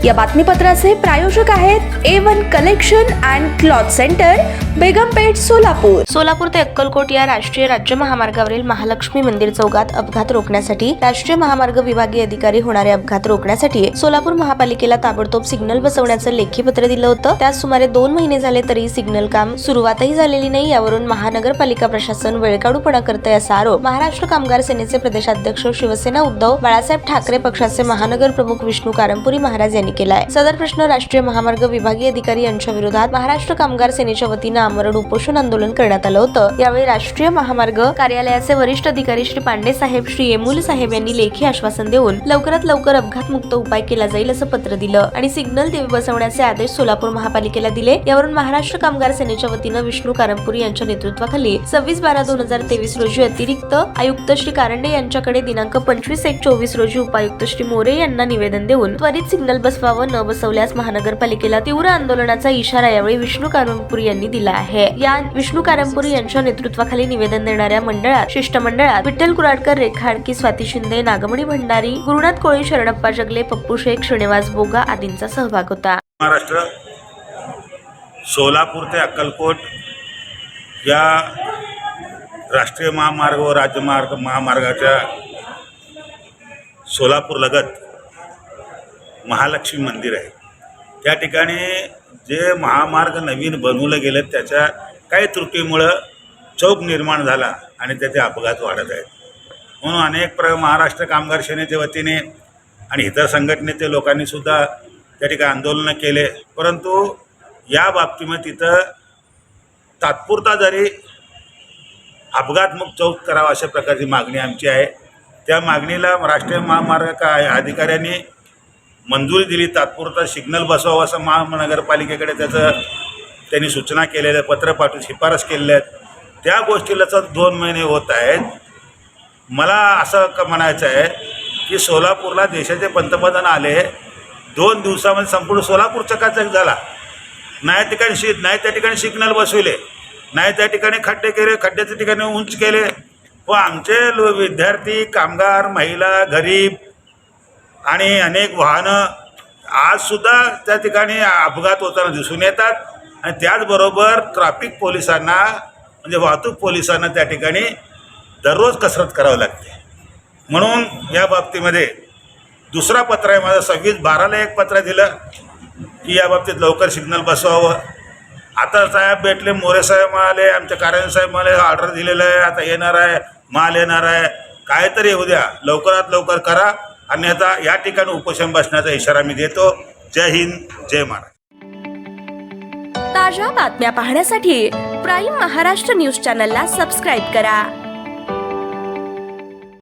या बातमीपत्राचे प्रायोजक आहेत A1 collection and cloth centre, Begumpeth, Solapur. Solapur ते अक्कलकोट या राष्ट्रीय राज्य महामार्गावरील महालक्ष्मी मंदिर चौकात अपघात रोखण्यासाठी राष्ट्रीय महामार्ग विभागीय अधिकारी होणारे अपघात रोखण्यासाठी सोलापूर महापालिकेला ताबडतोब सिग्नल बसवण्याचं लेखी पत्र दिलं होतं। त्यास सुमारे 2 महिने झाले तरी सिग्नल काम सुरुवातही झालेली नाही। यावरून महानगरपालिका प्रशासन वेळकाढूपणा करतंय असा आरोप महाराष्ट्र कामगार सेनेचे प्रदेशाध्यक्ष शिवसेना उद्धव बाळासाहेब ठाकरे पक्षाचे महानगर प्रमुख विष्णू कारंपुरी महाराज यांनी केलाय। सदर प्रश्न राष्ट्रीय महामार्ग विभागीय अधिकारी यांच्या विरोधात महाराष्ट्र कामगार सेनेच्या वतीने आमरण उपोषण आंदोलन करण्यात आलं होतं। यावेळी राष्ट्रीय महामार्ग कार्यालयाचे वरिष्ठ अधिकारी श्री पांडे साहेब, श्री येमुल साहेब यांनी लेखी आश्वासन देऊन लवकरात लवकर अपघात-मुक्त उपाय केला जाईल असं पत्र दिलं आणि सिग्नल बसवण्याचे आदेश सोलापूर महापालिकेला दिले। यावरून महाराष्ट्र कामगार सेनेच्या वतीने विष्णू कारंपुरी यांच्या नेतृत्वाखाली 26/12/2023 रोजी अतिरिक्त आयुक्त श्री कारंडे यांच्याकडे दिनांक 25/1/24 रोजी उपायुक्त श्री मोरे यांना निवेदन देऊन त्वरित सिग्नल बसवावं, न बसवल्यास महानगरपालिकेला तीव्र आंदोलनाचा इशारा यावेळी विष्णू कारंपुरी यांनी दिला आहे। या विष्णू कारंपुरी यांच्या नेतृत्वाखाली निवेदन देणाऱ्या मंडळात शिष्टमंडळात विठ्ठल कुराडकर, रेखा आडकी, स्वाती शिंदे, नागमणी भंडारी, गुरुनाथ कोळी, शरणप्पा जगले, पप्पू शेख, श्रीनिवास बोगा आदींचा सहभाग होता। महाराष्ट्र सोलापूर ते अक्कलकोट या राष्ट्रीय महामार्ग व राज्यमार्ग महामार्गाच्या सोलापूर लगत महालक्ष्मी मंदिर आहे। त्या ठिकाणी जे महामार्ग नवीन बनवलं गेलं त्याच्या काही त्रुटीमुळं चौक निर्माण झाला आणि त्याचे अपघात वाढत आहेत। म्हणून अनेक महाराष्ट्र कामगार सेनेच्या वतीने आणि इतर संघटनेच्या लोकांनी सुद्धा त्या ठिकाणी आंदोलनं केले, परंतु या बाबतीमध्ये तिथं तात्पुरता जरी अपघातमुक्त चौक करावा अशा प्रकारची मागणी आमची आहे। त्या मागणीला राष्ट्रीय महामार्ग अधिकाऱ्यांनी मंजुरी दिली, तात्पुरता सिग्नल बसवावं असं महानगरपालिकेकडे त्यांनी सूचना केलेल्या, पत्र पाठवून शिफारस केलेल्या आहेत। त्या गोष्टीला 2 महिने होत आहेत। मला असं म्हणायचं आहे की सोलापूरला देशाचे पंतप्रधान आले, 2 दिवसामध्ये संपूर्ण सोलापूर चकाचक झाला। नाही त्या ठिकाणी सिग्नल बसविले, नाही त्या ठिकाणी खड्डे केले, खड्ड्याच्या ठिकाणी उंच केले। व आमचे विद्यार्थी, कामगार, महिला, गरीब आणि अनेक वाहनं आजसुद्धा त्या ठिकाणी अपघात होताना दिसून येतात आणि त्याचबरोबर ट्रॅफिक पोलिसांना म्हणजे वाहतूक पोलिसांना त्या ठिकाणी दररोज कसरत करावी लागते। म्हणून या बाबतीमध्ये दुसरा पत्र आहे माझं, 26/12 एक पत्र दिलं की या बाबतीत लवकर सिग्नल बसवावं। आता साहेब भेटले, मोरे साहेब आले, आमच्या कार्यालय साहेब मला ऑर्डर दिलेलं आहे, आता येणार आहे, माल येणार आहे, काहीतरी येऊ द्या, लवकरात लवकर करा, अन्यथा या ठिकाणी उपोषण बसण्याचा इशारा मी देतो। जय हिंद, जय महाराष्ट्र। ताज्या बातम्या पाहण्यासाठी प्राईम महाराष्ट्र न्यूज चॅनलला सबस्क्राईब करा।